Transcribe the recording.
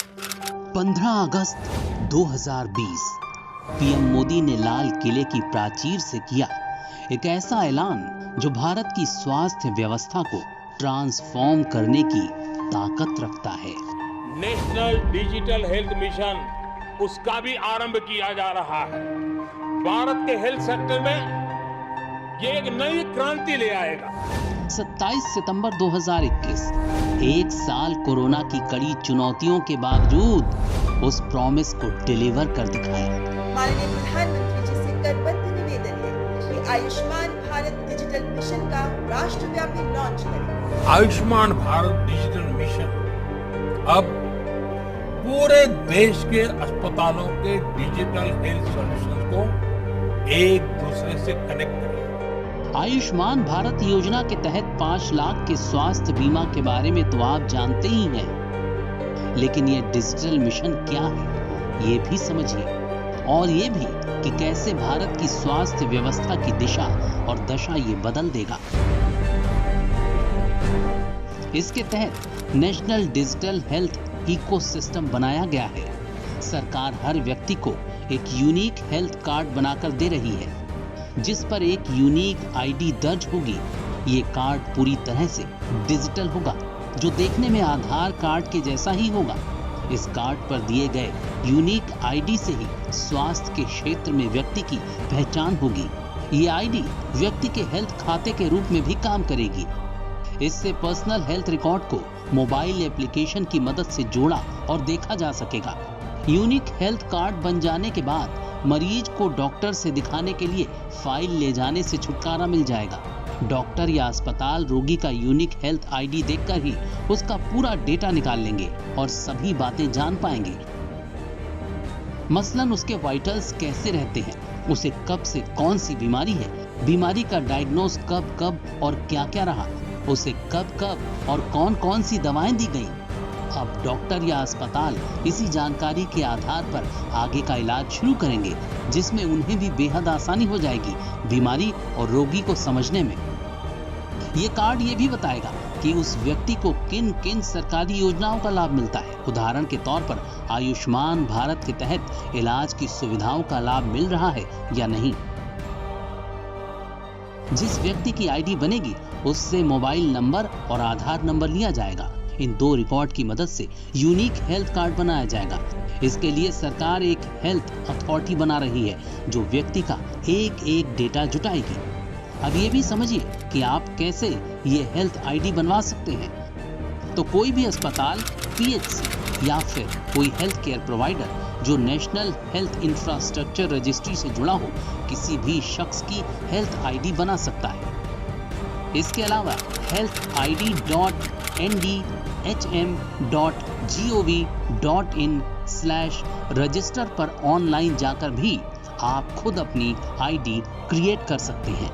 15 अगस्त 2020 PM Modi ने लाल किले की प्राचीर से किया एक ऐसा ऐलान जो भारत की स्वास्थ्य व्यवस्था को ट्रांसफॉर्म करने की ताकत रखता है। नेशनल डिजिटल हेल्थ मिशन, उसका भी आरंभ किया जा रहा है। भारत के हेल्थ सेक्टर में ये एक नई क्रांति ले आएगा। 27 सितंबर 2021, एक साल कोरोना की कड़ी चुनौतियों के बावजूद उस प्रॉमिस को डिलीवर कर दिखाया। माननीय प्रधानमंत्री जी से करबद्ध निवेदन है कि आयुष्मान भारत डिजिटल मिशन का राष्ट्रव्यापी लॉन्च करें। आयुष्मान भारत डिजिटल मिशन अब पूरे देश के अस्पतालों के डिजिटल हेल्थ सॉल्यूशन को एक दूसरे से कनेक्ट करें। आयुष्मान भारत योजना के तहत 5 लाख के स्वास्थ्य बीमा के बारे में तो आप जानते ही हैं, लेकिन ये डिजिटल मिशन क्या है ये भी समझिए, और ये भी कि कैसे भारत की स्वास्थ्य व्यवस्था की दिशा और दशा ये बदल देगा। इसके तहत नेशनल डिजिटल हेल्थ इकोसिस्टम बनाया गया है। सरकार हर व्यक्ति को एक यूनिक हेल्थ कार्ड बनाकर दे रही है, जिस पर एक यूनिक आईडी दर्ज होगी। ये कार्ड पूरी तरह से डिजिटल होगा, जो देखने में आधार कार्ड के जैसा ही होगा। इस कार्ड पर दिए गए यूनिक आईडी से ही स्वास्थ्य के क्षेत्र में व्यक्ति की पहचान होगी। ये आईडी व्यक्ति के हेल्थ खाते के रूप में भी काम करेगी। इससे पर्सनल हेल्थ रिकॉर्ड को मोबाइल एप्लीकेशन की मदद से जोड़ा और देखा जा सकेगा। यूनिक हेल्थ कार्ड बन जाने के बाद मरीज को डॉक्टर से दिखाने के लिए फाइल ले जाने से छुटकारा मिल जाएगा। डॉक्टर या अस्पताल रोगी का यूनिक हेल्थ आईडी देखकर ही उसका पूरा डेटा निकाल लेंगे और सभी बातें जान पाएंगे। मसलन उसके वाइटल्स कैसे रहते हैं, उसे कब से कौन सी बीमारी है, बीमारी का डायग्नोस कब कब और क्या क्या रहा, उसे कब कब और कौन कौन सी दवाएं दी गई। अब डॉक्टर या अस्पताल इसी जानकारी के आधार पर आगे का इलाज शुरू करेंगे, जिसमें उन्हें भी बेहद आसानी हो जाएगी बीमारी और रोगी को समझने में। ये कार्ड ये भी बताएगा कि उस व्यक्ति को किन किन सरकारी योजनाओं का लाभ मिलता है। उदाहरण के तौर पर आयुष्मान भारत के तहत इलाज की सुविधाओं का लाभ मिल रहा है या नहीं। जिस व्यक्ति की आईडी बनेगी उससे मोबाइल नंबर और आधार नंबर लिया जाएगा। इन 2 रिकॉर्ड की मदद से यूनिक हेल्थ कार्ड बनाया जाएगा। इसके लिए सरकार एक हेल्थ अथॉरिटी बना रही है, जो व्यक्ति का एक एक डेटा जुटाएगी। अब ये भी समझिए कि आप कैसे ये हेल्थ आईडी बनवा सकते हैं। तो कोई भी अस्पताल, पीएचसी या फिर कोई हेल्थ केयर प्रोवाइडर जो नेशनल हेल्थ इंफ्रास्ट्रक्चर रजिस्ट्री से जुड़ा हो, किसी भी शख्स की हेल्थ आईडी बना सकता है। इसके अलावा healthid.ndhm.gov.in/register पर ऑनलाइन जाकर भी आप खुद अपनी आईडी क्रिएट कर सकते हैं।